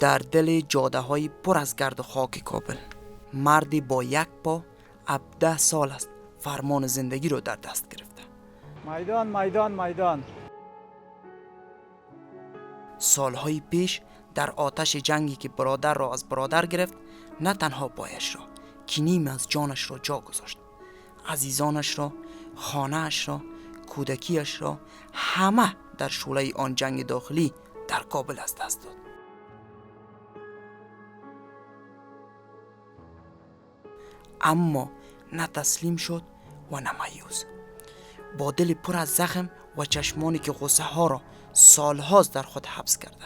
در دل جاده های پر از گرد و خاک کابل مردی با یک پا 17 سال است فرمان زندگی رو در دست گرفته. میدان میدان میدان. سالهای پیش در آتش جنگی که برادر را از برادر گرفت، نه تنها پایش را که نیم از جانش را جا گذاشت، عزیزانش را، خانه‌اش را، کودکیش را، همه در شعله آن جنگ داخلی در کابل از دست داد. اما نه تسلیم شد و نه مایوس. با دل پر از زخم و چشمانی که غصه ها را سالهاست در خود حبس کرده،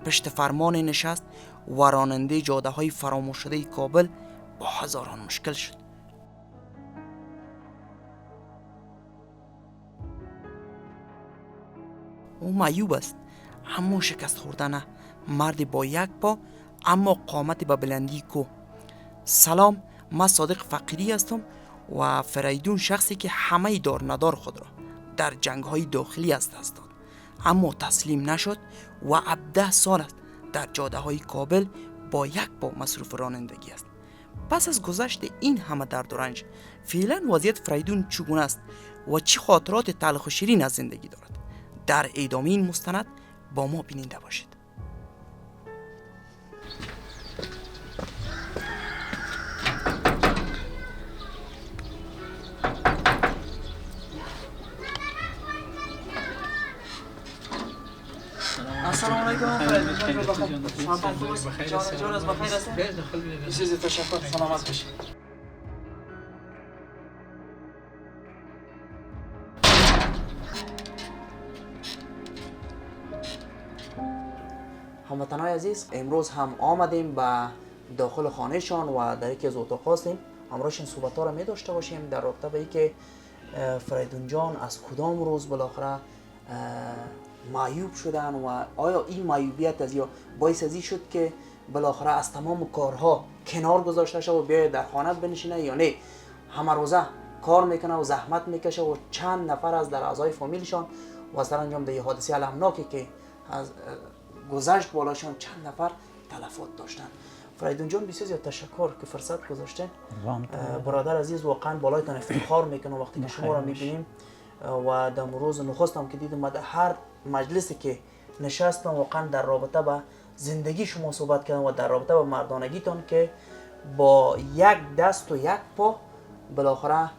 پشت فرمان نشست و راننده جاده های فراموش شده کابل با هزاران مشکل شد. او معیوب است، اما شکست خورده نه. مرد با یک پا اما قامت به بلندی کو. سلام، من صادق فقیری هستم و فریدون شخصی که همه دار ندار خود را در جنگ های داخلی از دست داد، اما تسلیم نشد و 17 سال است در جاده های کابل با یک پا مصروف رانندگی است. پس از گذشت این همه درد و رنج، فعلا وضعیت فریدون چگونه است و چه خاطرات تلخ و شیرین از زندگی دارد؟ در ادامه این مستند با ما بیننده باشید. السلام علیکم. جان از بخیر هستید؟ بسیار تشکر. سلامت باشید. هموطنان عزیز، امروز هم آمدیم به داخل خانهشان و در یکی از اتاق هستیم. همراهشون صحبت ها را می داشته باشیم در رابطه به اینکه فریدون جان از کدام روز بالاخره معیوب شدن و آیا این معیوبیت از یا باعث ازی شد که بالاخره از تمام کارها کنار گذاشته شد و بیاید در خانه بنشینه یا نه همه روزه کار میکنه و زحمت میکشه و چند نفر از در اعضای فامیلشان و سرانجام در حادثه المناکی که از گذشت بالاشان چند نفر تلفات داشتن. فریدون جان بسیار زیاد تشکر که فرصت گذاشتین. برادر عزیز واقعا بالایتان افتخار میکنه وقتی که شما را میبینیم و در روز نخستم که دیدم در هر مجلسی که نشستم واقعا در رابطه با زندگی شما صحبت کردم و در رابطه با مردانگیتان که با یک دست و یک پا بالاخره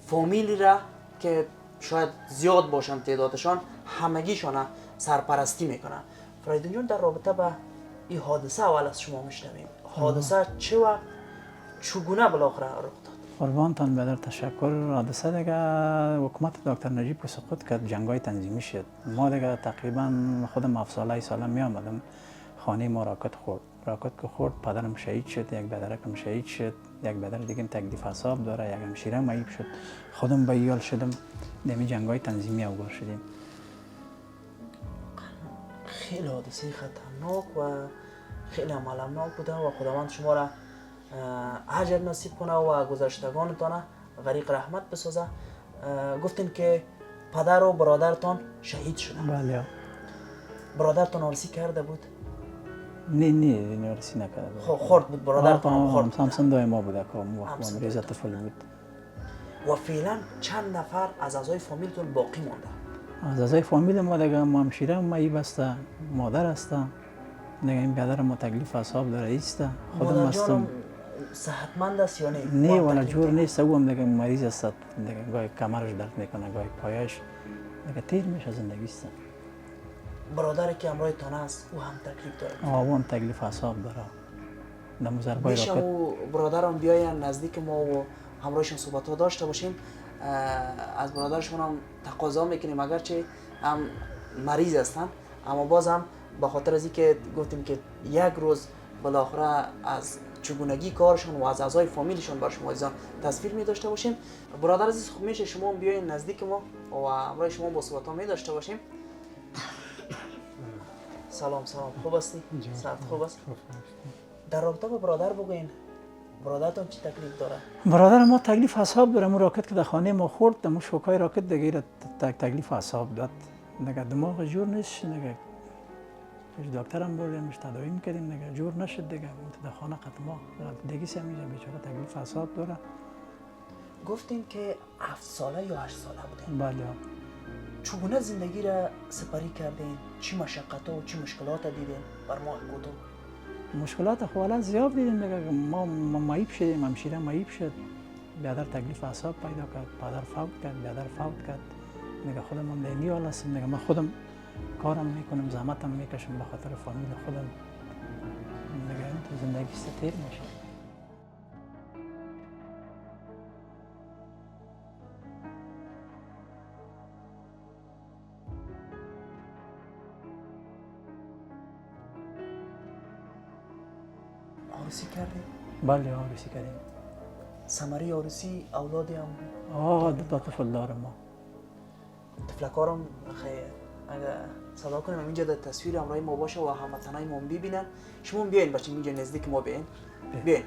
فامیلی را که شاید زیاد باشن تعدادشان همگیشان سرپرستی میکنن. فریدون جان در رابطه با این حادثه اول از شما میشنویم. حادثه چه وقت چگونه بالاخره رخ داد؟ قربانتان بدر تشکر. حادثه دیگه حکومت دکتر نجیب که سقوط کرد، جنگای تنظیمی شد. ما دیگه تقریبا خودم 7 ساله می آمدم خانه ما راکت که خورد پدرم شهید شد، یک بدرکم شهید شد، یک بدر دیگه تکلیف حساب داره، یک همشیره معیوب شد، خودم به یال شدم. دمی جنگای تنظیمی اوگار شدیم. خیلی حادثه خطرناک و خیلی المناک بوده و خداوند شما را اجر نصیب کنه و گذشتگانتان غریق رحمت بسازه. گفتین که پدر و برادرتان شهید شدن. بله. برادرتان آرسی کرده بود؟ نه آرسی نکرده بود. خورد بود برادرتان؟ خورد. همسن دای ما بوده که مریض طفل بود. و فعلا چند نفر از اعضای فامیلتون باقی مانده؟ از اعضای فامیل ما دیگه همشیره معیوب است، مادر است، دیگه این پدر ما تکلیف حساب داره ایست. خودم هستم. صحتمند است یا نه؟ نه والا جور نیست، او هم دیگه مریض است، دیگه گاهی کمرش درد میکنه، گاهی پایش دیگه تیر میشه زندگی است. برادری که همراه تان است او هم تکلیف داره؟ او هم تکلیف حساب داره. نموزرگاه میشه او برادرم بیاین نزدیک ما و همراهشون صحبت ها داشته باشیم. از برادرشون هم تقاضا میکنیم اگرچه هم مریض هستن اما باز هم به خاطر از اینکه گفتیم که یک روز بالاخره از چگونگی کارشون و از اعضای فامیلشون بر شما عزیزان تصویر می داشته باشیم. برادر عزیز خب میشه شما هم بیاین نزدیک ما و همراه شما با صحبت ها می داشته باشیم. سلام خوب هستی؟ صحت خوب است؟ در رابطه با برادر بگوین برادرتون چی تکلیف داره؟ برادر ما تکلیف حساب داره. مو راکت که در خانه ما خورد، مو شوکای راکت دیگه تکلیف حساب داد. دیگه دماغ جور نیست، دیگه پیش دکتر هم بردیمش تداوی میکردیم دیگه جور نشد دیگه در خانه قطما دیگه سمیجا بیچاره تکلیف اعصاب داره. گفتین که 7 ساله یا 8 ساله بودین. بله. چگونه زندگی را سپری کردین؟ چی مشقت و چی مشکلات دیدین؟ بر ما گفتم. مشکلات خوالا زیاد دیدیم دیگه. ما معیب شدیم، همشیره معیب شد، بیادر تکلیف اعصاب پیدا کرد، پدر فوت کرد، بیادر فوت کرد. دیگه خودم هم دینی حال هستم دیگه. من خودم کارم میکنم، زحمتم میکشم به خاطر فامیل خودم دیگه. این تو زندگی ستیر میشه. عروسی کردین؟ بله عروسی کردیم. ثمره عروسی اولادی هم؟ دو تا طفل دارم ما. طفلکارم خیر اگر صدا کنیم اینجا در تصویر همراه ما باشه و هموطنای ما ببینن. شما بیاین بچین اینجا نزدیک ما بیاین. بیاین.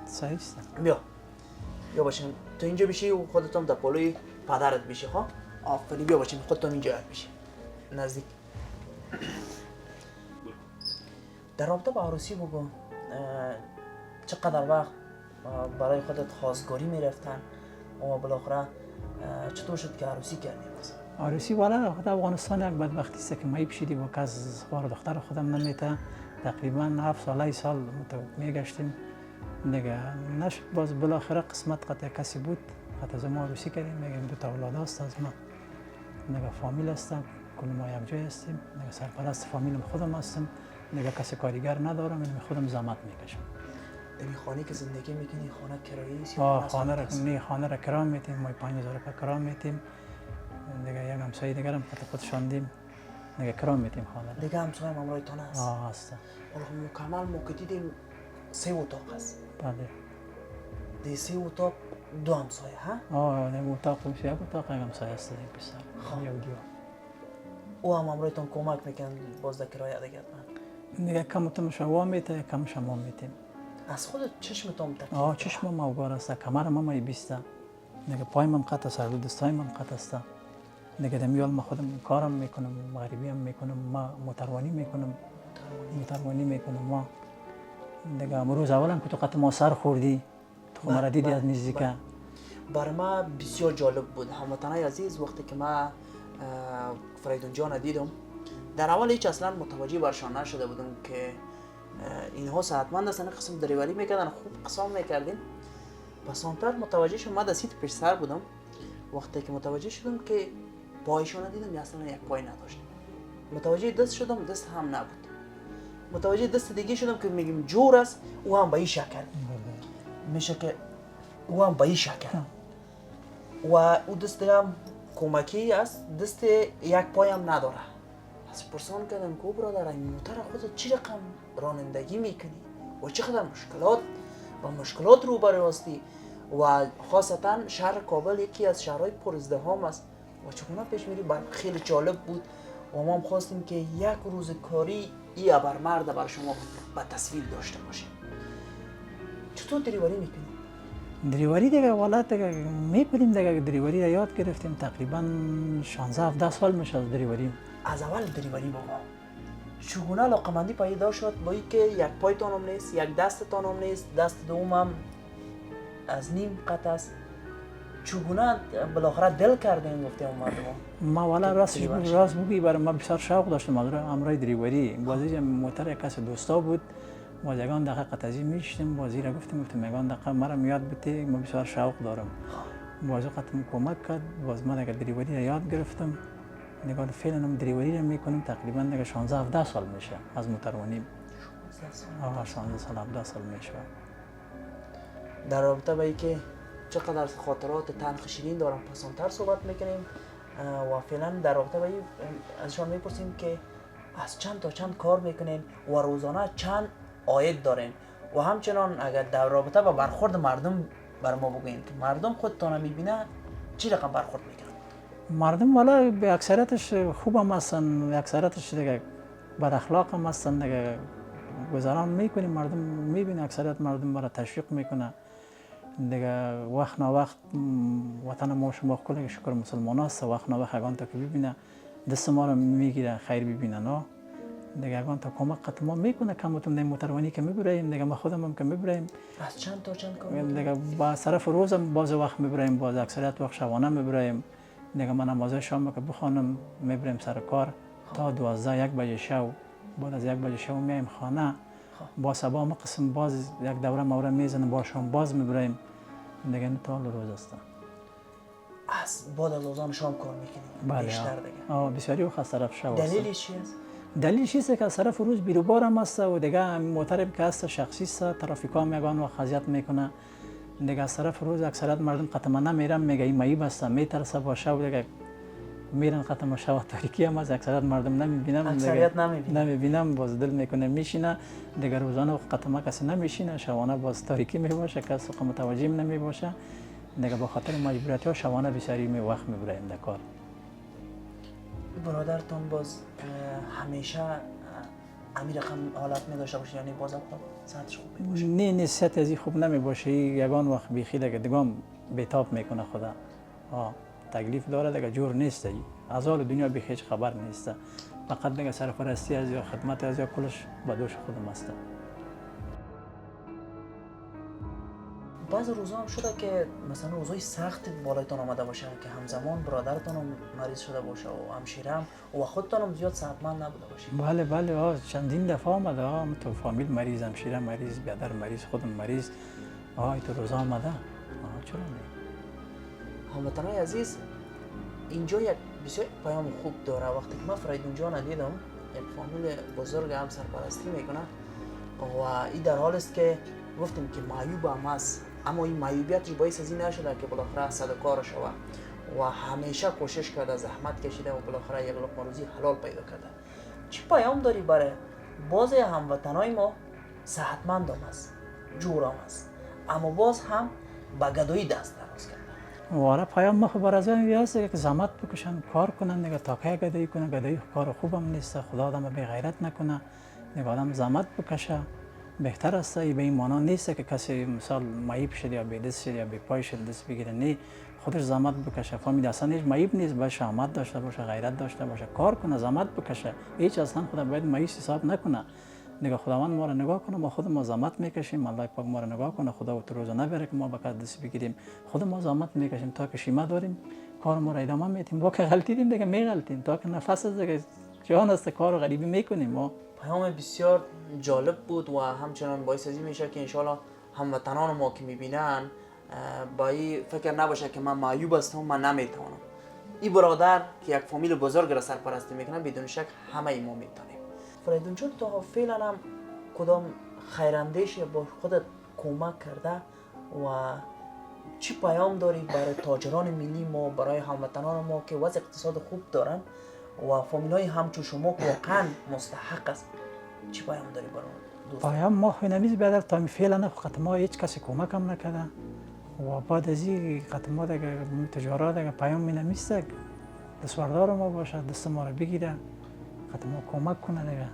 صحیح است. بیا باشین تو اینجا بشی و خودتون در پلوی پدرت بشی. خب آفرین بیا باشین خودتون اینجا بشی نزدیک. در رابطه با عروسی بگو چقدر وقت برای خودت خواستگاری میرفتن و بالاخره چطور شد که عروسی کردیم؟ عروسی والا خود افغانستان یک بدبختی است که معیب شدی با کس خوار دختر خودم نمیته. تقریبا 7 سال میگشتیم دیگه نشد. باز بالاخره قسمت قطع کسی بود قطع از ما عروسی کردیم. میگم 2 تا اولاد هست از ما دیگه، فامیل هستم، کل ما یک جای هستیم دیگه. سرپرست فامیلم خودم هستم دیگه، کسی کاریگر ندارم. من خودم زحمت میکشم. این خانه که زندگی میکنی خانه کرایی است یا خانه را کرا میتیم؟ ما 5000 روپیه کرا میتیم دیگه. یک همسایه دیگر هم خود شاندیم دیگه، کرا میتیم خانه را دیگه. همسایه هم همراهتان هست؟ هست. مکمل ما که دیدیم 3 اتاق هست. بله. دی 3 اتاق 2 همسایه ها؟ نه اتاق یک اتاق یک همسایه هست دیگه پسر. یک دیو. او هم همراهتان کمک میکن باز در کرایه دیگه کم تو شوا میته کم شما میتیم. از خودت چشمتون تکلیف؟ چشمم موگار است، کمرم هم بیسته دیگه، پایم هم قطع است، دستایم هم قطع است دیگه. دمیال ما خودم کارم میکنم، مغربی هم میکنم، ما موتروانی میکنم ما دیگه. امروز اولم که تو قطع ما سر خوردی تو مرا دیدی از نزدیکه. برای ما بسیار جالب بود هموطنای عزیز. وقتی که ما فریدون جان دیدم در اول هیچ اصلا متوجه برشان نشده بودم که اینها صحتمند هستن، قسم دریوری میکردن، خوب قسم میکردین. پس آنتر متوجه شدم، من دستی پیش سر بودم. وقتی که متوجه شدم که پایشان دیدم یا اصلا یک پای نداشت. متوجه دست شدم، دست هم نبود. متوجه دست دیگه شدم که میگیم جور است، او هم به این شکل میشه که او هم به این شکل و او دست هم کمکی است، دست یک پای هم نداره. از پرسان کردم که برادر این موتر خودت چی رقم رانندگی میکنی و چقدر مشکلات روبرو هستی و خاصتا شهر کابل یکی از شهرهای پر ازدحام است و چگونه پیش میری؟ خیلی جالب بود و ما هم خواستیم که یک روز کاری ای ابرمرد بر شما به تصویر داشته باشیم. چطور دریوری میکنی؟ دریوری دیگه والا دیگه میکنیم دیگه. دریوری را یاد گرفتیم تقریبا 16-17 سال میشه از دریوری. از اول دریوری بابا چگونه علاقمندی پیدا شد با اینکه یک پایتان هم نیست، یک دستتان هم نیست، دست دوم هم از نیم قطع است؟ چگونه بالاخره دل کردین گفتیم مردم؟ ما والا راست بگی برای ما بسیار شوق داشتم امرای دریوری. بازی موتر کس دوستا بود، باز یگان دقیقه قطعی میشتیم، بازی را گفتیم یگان دقیقه مرا میاد بده، ما بسیار شوق دارم. بازو قطعا کمک کرد، باز ما دیگه دریوری را یاد گرفتم دیگه. فعلا هم دریوری را میکنیم تقریبا دیگه 16-17 سال میشه از موتروانی. 16 سال 17 سال میشه. در رابطه با اینکه چقدر خاطرات تلخ شیرین دارم پسانتر صحبت میکنیم و فعلا در رابطه با این ازشان میپرسیم که از چند تا چند کار میکنین و روزانه چند عاید دارین و همچنان اگر در رابطه با برخورد مردم بر ما بگوین که مردم خودتان میبینه چی رقم برخورد میکنن؟ مردم والا به اکثریتش خوب هم هستن، اکثریتش دیگه بد اخلاق هم هستن دیگه. گذران میکنیم مردم میبینه، اکثریت مردم مرا تشویق میکنه دیگه. وقت نا وقت وطن ما شما کلی شکر مسلمان است، وقت نا وقت اگان تا که ببینه دست ما رو میگیره خیر ببینه نه دیگه اگان تا کمک قط ما میکنه کمتون نه موتروانی که میبریم دیگه ما خودم هم که میبریم از چند تا چند کار دیگه با صرف روزم باز وقت میبریم باز اکثریت وقت شبانه میبریم دیگه من نماز شام که بخوانم میبریم سر کار تا 12 1 بجه شب بعد از 1 بجه شب میایم خانه با صبح ما قسم باز یک دوره موره میزنیم با شام باز میبریم دیگه تا روز است از بعد از اذان شام کار میکنیم بیشتر دیگه بسیاری وقت از طرف شب دلیلش چی است؟ دلیلش است که از طرف روز بیروبار هم است و دیگه موتر که است شخصی است ترافیکا میگن و خاصیت میکنه دیگه از طرف روز اکثریت مردم قطعا نمیرن میگه این معیب است میترسه باشه و دیگه میرن قطعا شب تاریکی هم از اکثریت مردم نمیبینم اکثریت نمیبینم باز دل میکنه میشینه دیگه روزانه قطعا کسی نمیشینه شبانه باز تاریکی میباشه کسی متوجه نمیباشه دیگه به خاطر مجبوریت ها شبانه بسیاری می وقت میبریم در کار. برادرتون باز همیشه امی رقم حالت می داشته باشه یعنی باز ساعتش خوب می باشه؟ نه ساعت ازی خوب نمی باشه یگان وقت بیخی دیگه دیگم بیتاب میکنه خدا تکلیف داره دیگه جور نیست از حال دنیا بیخی هیچ خبر نیست فقط دیگه سرپرستی از یا خدمت از یا کلش با دوش خودم است. بعض روزا هم شده که مثلا روزای سخت بالایتان آمده باشه که همزمان برادرتون هم مریض شده باشه و همشیره هم و خودتان هم زیاد صحتمند نبوده باشه. بله چندین دفعه آمده تو فامیل مریض همشیره مریض بیادر مریض خودم مریض تو روزا آمده چرا نه هموطنان عزیز اینجا یک بسیار پیام خوب داره وقتی که من فریدون جان دیدم یک فامیل بزرگ هم سرپرستی میکنه و این در حال است که گفتیم که معیوب هم است اما این معیوبیتش باعث از این نشده که بالاخره صدقه شود و همیشه کوشش کرده زحمت کشیده و بالاخره یک لقمه روزی حلال پیدا کرده. چی پیام داری برای باز هموطنای ما؟ صحتمند هم است جور هم است اما باز هم به گدایی دست دراز کرده. واره پیام ما خبر از این است که زحمت بکشن کار کنن دیگه تا که گدایی کنه گدایی کار خوبم نیست خدا آدم به غیرت نکنه دیگه آدم زحمت بکشه بهتر است به این معنا نیست که کسی مثال معیب شد یا به دست شد یا به پای شد دست بگیره نه خودش زحمت بکشه فهمید اصلا هیچ معیب نیست باید شهامت داشته باشه غیرت داشته باشه کار کنه زحمت بکشه هیچ اصلا خدا باید مایوس حساب نکنه دیگه خداوند ما رو نگاه کنه ما خود ما زحمت میکشیم الله پاک ما رو نگاه کنه خدا تو روزا نبره که ما به کار دست بگیریم خود ما زحمت میکشیم تا که شیما داریم کار ما رو ادامه میدیم با که غلطیدیم دیگه میغلطیم تا که نفس از دیگه جان است کار غریبی میکنیم ما. پیام بسیار جالب بود و همچنان باعث از این میشه که انشالله هموطنان ما که میبینن با این فکر نباشه که من معیوب هستم من نمیتونم. این برادر که یک فامیل بزرگ را سرپرستی میکنه بدون شک همه ما میتونیم. فریدون جان تا فعلا هم کدام خیراندیشی با خودت کمک کرده و چی پیام داری برای تاجران ملی ما برای هموطنان ما که وضع اقتصاد خوب دارن و فامیلای همچون شما که واقعا مستحق است چی پیام داری برای دوستان؟ پیام ما خوینمیز بیادر تا فعلا خط ما هیچ کسی کمک هم نکرده و بعد از این خط ما دیگه تجارت دیگه پیام می نمیسته دستوردار ما باشه دست ما رو بگیره خط ما کمک کنه دیگه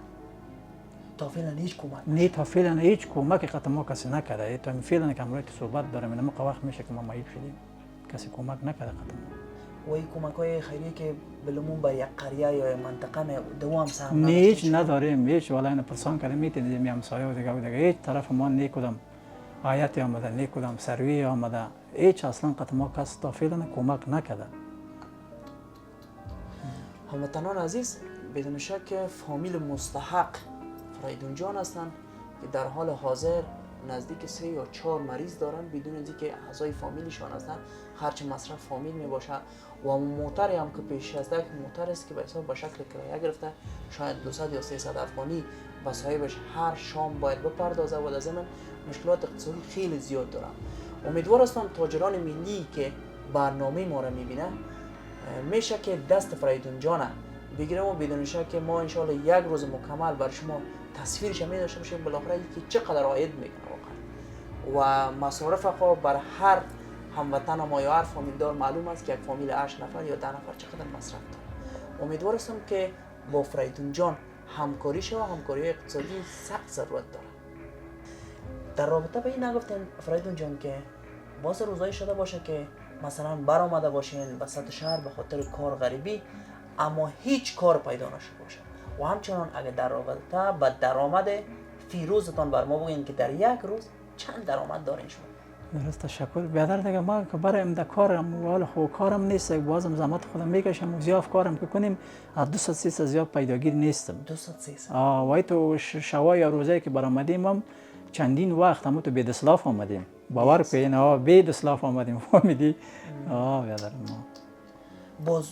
تا فعلا هیچ کمک نه تا فعلا هیچ کمک خط ما کسی نکرده تا فعلا که امروز صحبت دارم اینم وقت میشه که ما معیب شدیم کسی کمک نکرده خط ما و این کمک‌های خیریه که بلمون بر یک قریه یا منطقه دوام سهم نه هیچ نداریم هیچ والا این پرسان کردیم میتونیم همسایه و دیگه هیچ طرف ما نیکودم آیتی آمده نیکودم سروی آمده هیچ اصلا قط ما کس تا فعلا کمک نکرده. هموطنان عزیز بدون شک فامیل مستحق فریدون جان هستند که در حال حاضر نزدیک 3 یا 4 مریض دارن بدون اینکه اعضای فامیلشان هستن خرج مصرف فامیل می باشه و موتری هم که پیش از یک موتر است که به حساب به شکل کرایه گرفته شاید 200 یا 300 افغانی و صاحبش هر شام باید بپردازه و در ضمن مشکلات اقتصادی خیلی زیاد دارن. امیدوار هستم تاجران ملی که برنامه ما را میبینه میشه که دست فریدون جان بگیرم و بدون شک که ما انشالله یک روز مکمل بر شما تصویرش می داشته باشیم بالاخره که چقدر عاید میکنه واقعا و مصارف خو بر هر هموطن ما یا هر فامیلدار معلوم است که یک فامیل 8 نفر یا 10 نفر چقدر مصرف داره. امیدوار هستم که با فریدون جان همکاری شود و همکاری اقتصادی سخت ضرورت داره. در رابطه به این نگفتیم فریدون جان که باز روزایی شده باشه که مثلا برآمده باشین وسط شهر به خاطر کار غریبی اما هیچ کار پیدا نشده باشه و همچنان اگر در رابطه با درآمد فی روزتان بر ما بگین که در یک روز چند درآمد دارین شما؟ درست تشکر. بیادر دیگه ما که برایم در کارم و خو کارم نیست، بازم زحمت خودم میکشم و زیاد کارم که کنیم از 200 300 زیاد پیداگیر نیستم. 200 300 وای تو شوای یا روزایی که برآمدیم هم چندین وقت هم تو به دسلاف آمدیم. باور کنین به دسلاف آمدیم فهمیدی؟ بیادر ما باز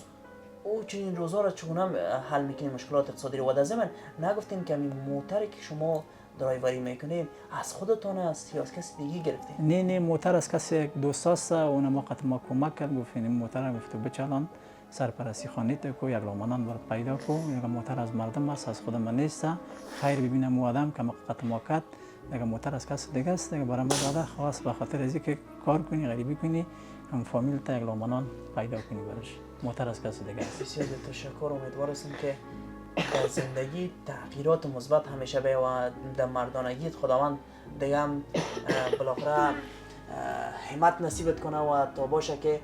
او چنین روزا را چگونه حل میکنین مشکلات اقتصادی رو؟ و در ضمن نگفتین که این موتری که شما درایوری میکنین از خودتان است یا از کسی دیگه گرفتین؟ نه موتر از کسی یک دوست است، اونم وقت ما کمک کرد، گفتیم موتر گفت بچلان سرپرستی خانه کو یک لومانان بر پیدا کو، یک موتر از مردم است، از خود من نیست. خیر ببینم او آدم که وقت ما کرد یک موتر از کسی دیگه است، دیگه برام داده خواست به خاطر از اینکه کار کنی غریبی کنی هم فامیل تا یک لومانان پیدا کنی برش. موتر از کسی دیگه است. بسیار تشکر. امیدوار هستیم که در زندگی تغییرات مثبت همیشه به و در مردانگیت خداوند دیگه هم بالاخره همت نصیبت کنه و تا باشه که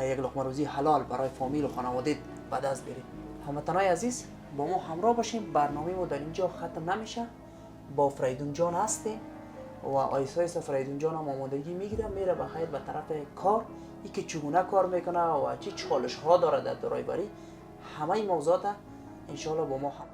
یک لقمه روزی حلال برای فامیل و خانوادهت به دست بیاری. هموطنان عزیز با ما همراه باشیم. برنامه ما در اینجا ختم نمیشه. با فریدون جان هستیم و آیسا فریدون جان هم آمادگی میگیره میره بخیر به طرف کار. ای که چگونه کار میکنه و چه چالش ها داره در درایوری، همه این موضوعات انشالله با ما هم.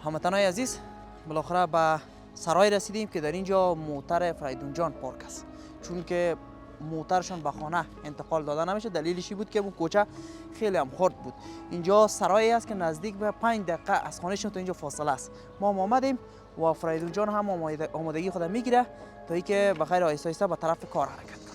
هموطنان عزیز بالاخره به سرای رسیدیم که در اینجا موتر فریدون جان پارک است، چون که موترشان به خانه انتقال داده نمیشه. دلیلش بود که اون کوچه خیلی هم خرد بود. اینجا سرایی است که نزدیک به 5 دقیقه از خانهشون تا اینجا فاصله است. ما آمدیم و فریدون جان هم آمادگی خود میگیره تا اینکه بخیر آهسته آهسته به طرف کار حرکت کنه.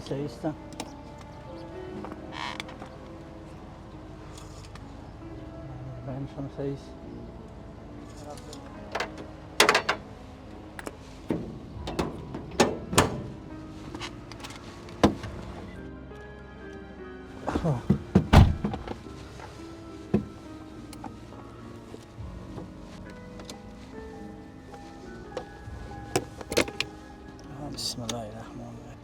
Ahí está. Son 6. بسم الله الرحمن الرحیم.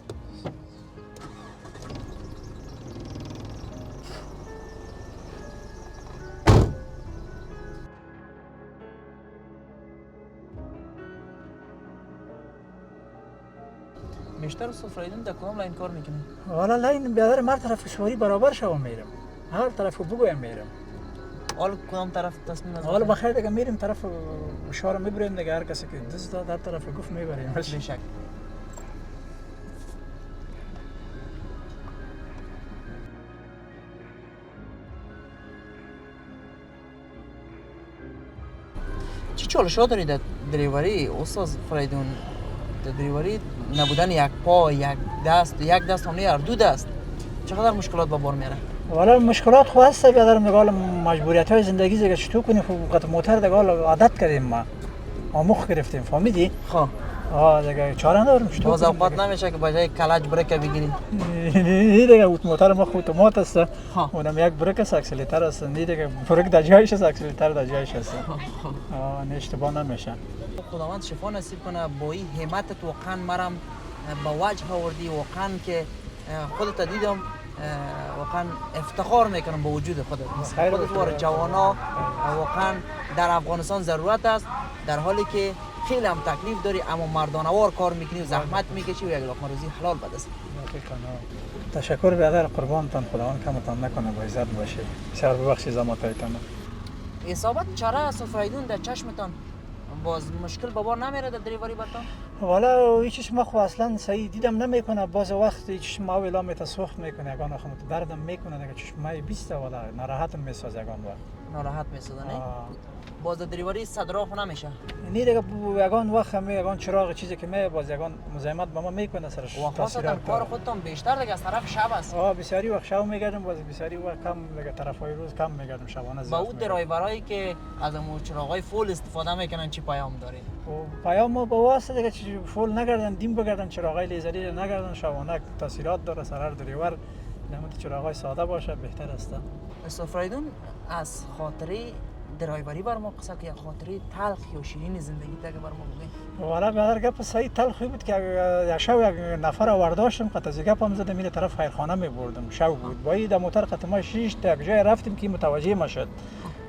بیشتر استاد فریدون در کدام لاین کار میکنه؟ والا لاین بیادر هر طرف سواری برابر شوم میرم، هر طرف بگویم میرم. حالا کدام طرف تصمیم از حالا بخیر دیگه میریم طرف شهر میبریم دیگه، هر کسی که دوست داد در طرف گفت میبریم. بشک. چی چالش‌ها دارید در دریوری استاد فریدون؟ در دریوری نبودن یک پا، یک دست هم نه، دو دست، چقدر مشکلات با بار میاره؟ والا مشکلات خو هست بیادر، میگال مجبوریت های زندگی دیگه چطور کنیم؟ خب قطع موتر دیگه عادت کردیم، ما آموخ گرفتیم، فهمیدی؟ خب دیگه چاره نداریم. چطور باز اوقات نمیشه که بجای کلچ برک بگیریم؟ نه دیگه موتر ما خود اتومات است، اونم یک برک است، اکسلراتور است، نه دیگه برک در جایش است، اکسلراتور در جایش است. نه اشتباه نمیشه. خداوند شفا نصیب کنه. با این همتت واقعا مرم با وجه آوردی، واقعا که خودت دیدم، واقعا افتخار میکنم با وجود خودت. خودت وار جوانا واقعا در افغانستان ضرورت است، در حالی که خیلی هم تکلیف داری اما مردانوار کار میکنی و زحمت میکشی و یک لقمه روزی حلال به دست میاری. تشکر برادر، قربانتان، خداوند کمتان نکنه، با عزت باشید. بسیار ببخشید زحمتایتان. اصابت چرا است فریدون در چشمتان؟ باز مشکل با بار نمیره در دریوری برتان؟ والا هیچ ما خو اصلا صحیح دیدم نمیکنه، باز وقت هیچ ما ویلا میت سوخت میکنه، یگان وقت دردم میکنه دیگه، چشمای 20 والا ناراحتم میسازه یگان وقت. ناراحت میسازه نه؟ باز در دریوری صدرا خو نمیشه. نه دیگه یگان وقت هم یگان چراغ چیزی که می باز یگان مزاحمت با ما میکنه سرش. و خاصتا کار خودتان بیشتر دیگه از طرف شب است. بسیاری وقت شب میگردم، باز بسیاری وقت کم دیگه طرفای روز کم میگردم، شبانه با اون درایورایی که از اون چراغای فول استفاده میکنن چی پیام دارین؟ پیام ما با واسطه دیگه چی فول نگردن، دیم بگردن، چراغای لیزری نگردن، شبانه تاثیرات داره سرر دریور، نمود چراغای ساده باشه بهتر است. استاد فریدون از خاطره درایوری بر ما قصه که خاطره تلخ یا شیرین زندگی تا که بر ما بگین. والا برادر گپ صحیح تلخی بود که یک شب یک نفر آورداشتم، قطع گپ هم زدم، میره طرف خیرخانه میبردم، شب بود با این موتر قطع ما 6 تا یک جای رفتیم که متوجه ما شد.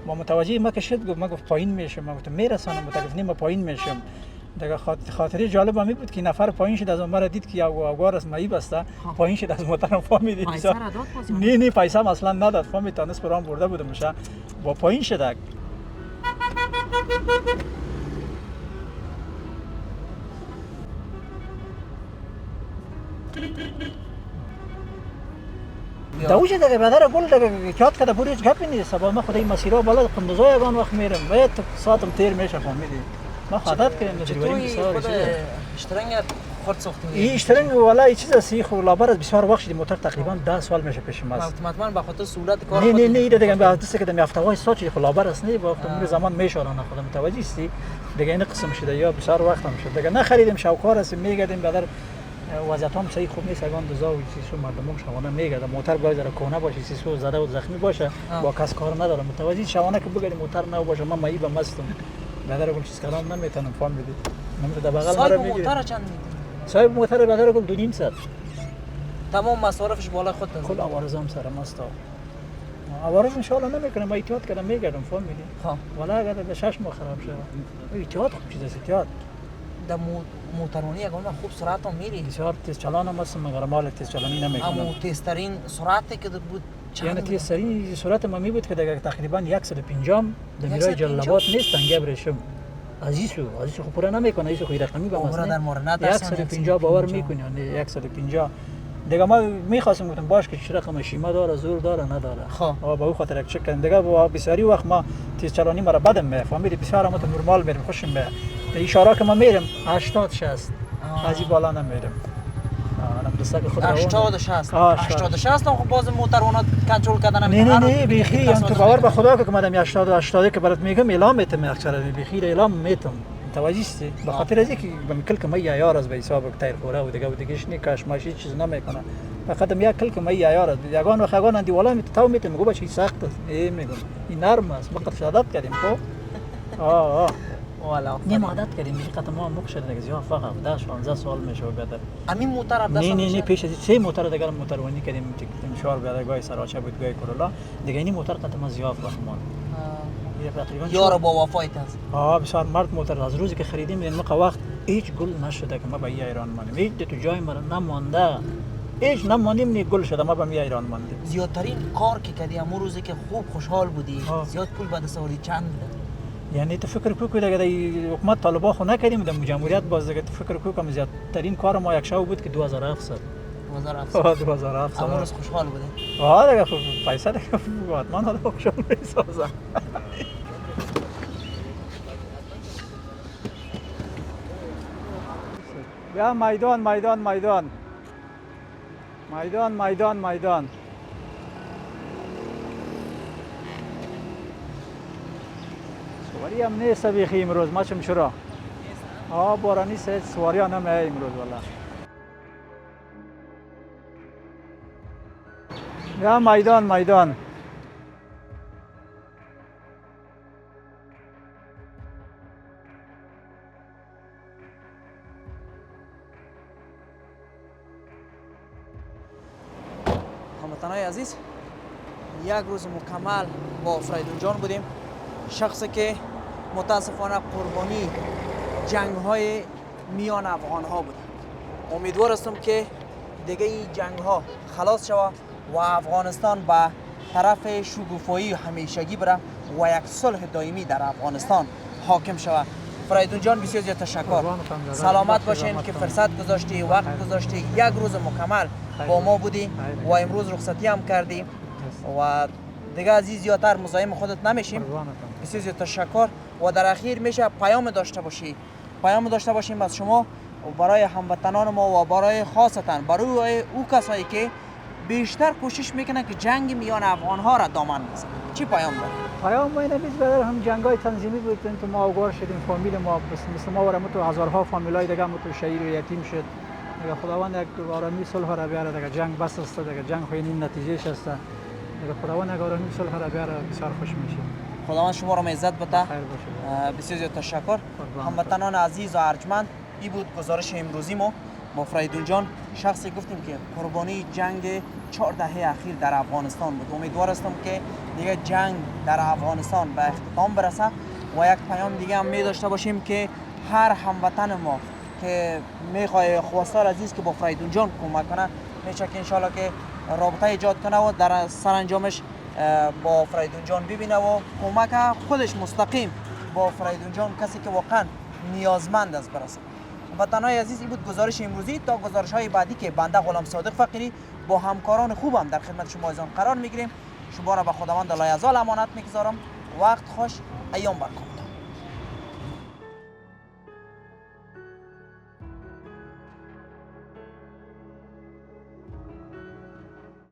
ما متوجه ما که شد، گفت ما گفت پایین میشم، ما گفتم میرسانم، گفت ما پایین میشم. دیگه خاطره جالب هم بود که نفر پایین شد، از اون مرا دید که یا اوگار است مایی بسته، پایین شد از موترم فهمیدید. پیسه را داد پس؟ نه پیسه اصلا نداد، فهمید تانس برام برده بودم میشه با پایین شد. دوجه دیگه برادر گل دیگه کات کده پوریش گپی نیست، با ما خدای مسیرها بالا قندوزای یگان وقت میرم باید ساعتم تیر میشه، فهمیدی؟ ما عادت کردیم دریوری بسیار خود اشترنگ خرد ساختیم. این اشترنگ والا این چیز است، خو لابر بسیار وقت شدی موتر تقریبا 10 سال میشه پیش ما است. مطمئنا به خاطر سهولت کار نه دیگه به دست که دم هفته‌های سال چی خو لابر است، نه با وقت زمان میشورانه خودم متوجه استی دیگه این قسم شده یا بسیار وقت هم شد دیگه نخریدیم، شاوکار است میگردیم بدر وضعیت هم صحیح خوب نیست، اگان دوزا و سیسو مردم شوانه میگرده، موتر باید در کونه باشه، سیسو زده و زخمی باشه، با کس کار نداره، متوجه شوانه که بگیریم موتر نه باشه، من مایی به مستم بدر گل چیز کلام نمیتونم فهمیدید. من در بغل مرا میگیرم. صاحب موتر چند میدین؟ صاحب موتر بدر گل 2.5 ساعت. تمام مصارفش بالا خود کل عوارضم سر ماستا. عوارض ان شاء الله نمیکنم، با احتیاط کردم میگردم فهمیدید. ها والا اگر به شش ماه خراب شه احتیاط خوب چیز است، احتیاط. در موترونی یگان خوب سرعت هم میری، بسیار تیز چلانم هستم مگر مال تیز چلانی نمیکنم. اما تیزترین سرعتی که بود یعنی تیزترین سرعت ما می بود که دیگه تقریبا 150 در میرای جلال آباد نیست تنگه برشم. عزیزو خوب پورا نمیکنه، عزیزو خوی رقمی با مثلا در مورد 150 باور میکنی، یعنی 150 دیگه ما میخواستم گفتم باش که چه رقم شیما داره، زور داره نداره. خب با او خاطر چک کردم دیگه با بسیاری وقت ما تیز چلانی مرا بدم میفهمید، بسیار ما نرمال میرم خوشم به اشاره که ما میرم 80 60 از این بالا نمیرم. انا دسته خود 80 60 خب باز موترونا کنترل کردن نه بیخی ان تو باور به خدا که مدام 80 که برات میگم اعلام میتم اکثر بیخی اعلام میتم متوجه استی به خاطر از اینکه بمیکل که ما یار از به حساب تایر خوره و دیگهش نه کاش ماشین چیز نمیکنه فقط میاد کل که ما یار از یگان و خگان اندی والا میتاو میتم میگم بچی سخت است میگم این نرم است فقط شهادت کردیم خب والا نیم عادت کردیم میشه قطعا ما مخ شد دیگه زیاد فقط 10 15 سال میشه بدر همین موتر نه پیش از سه موتر دیگه موترونی کردیم مشوار بعد گای سراچه بود گای کرولا دیگه این موتر قطعا ما زیاد رحمان تقریبا یارو با وفایت است بسیار مرد موتر از روزی که خریدیم این موقع وقت هیچ گل نشده که ما به ایران مانیم هیچ تو جای ما نمونده هیچ نماندیم نی گل شد ما به می ایران ماندیم. زیادترین کار که کردی امو روزی که خوب خوشحال بودی زیاد پول بعد سواری چند بوده؟ یعنی تو فکر کو که دیگه حکومت طالبا خو نکردیم در جمهوریت باز دیگه تو فکر کو که زیادترین کار ما یک شو بود که 2700 2700 امو روز خوشحال بوده؟ دیگه خب پیسه دیگه حتما حالا خوشحال میسازم. بیا میدان میدان میدان میدان میدان میدان سواری هم نیست بیخی امروز ما چرا بارانی سه سواری هم نمیه امروز والا. بیا میدان میدان هموطنای عزیز، یک روز مکمل با فریدون جان بودیم، شخصی که متاسفانه قربانی جنگ های میان افغان ها بود. امیدوار هستم که دیگه این جنگ ها خلاص شود و افغانستان به طرف شکوفایی همیشگی بره و یک صلح دائمی در افغانستان حاکم شود. فریدون جان بسیار زیاد تشکر. سلامت باشین که فرصت گذاشتی، وقت گذاشتی، یک روز مکمل با ما بودی و امروز رخصتی هم کردی و دیگه از این زیادتر مزاحم خودت نمیشیم. بسیار زیاد تشکر و در اخیر میشه پیام داشته باشیم از شما برای هموطنان ما و برای خاصتا برای او کسایی که بیشتر کوشش میکنن که جنگ میان افغان ها را دامن بزنن. چی پیام داره؟ پیام ما اینه بیز بدر هم جنگای تنظیمی بود تو ما اوگار شدیم، فامیل ما مثل ما ورم تو هزارها فامیلای دیگه هم تو شهید و یتیم شد. دیگه خداوند یک آرامی صلح را بیاره، دیگه جنگ بس است، دیگه جنگ خو این نتیجهش است. دیگه خداوند یک آرامی صلح را بیاره بسیار خوش میشه. خداوند شما را عزت بده. خیر باشه. بسیار زیاد تشکر. هموطنان عزیز و ارجمند، این بود گزارش امروزی ما با فریدون جان، شخصی گفتیم که قربانی جنگ 4 دهه اخیر در افغانستان بود. امیدوار هستم که دیگه جنگ در افغانستان به اختتام برسه و یک پیام دیگه هم می داشته باشیم که هر هموطن ما که میخواد خواستار عزیز که با فریدون جان کمک کنه، میشه که انشالله که رابطه ایجاد کنه و در سرانجامش با فریدون جان ببینه و کمک خودش مستقیم با فریدون جان، کسی که واقعا نیازمند است، برسه. وطنای عزیز، این بود گزارش امروزی. تا گزارش های بعدی که بنده غلام صادق فقیری با همکاران خوبم در خدمت شما عزیزان قرار میگیریم، شما را به خداوند لایزال امانت میگذارم. وقت خوش، ایام برکات.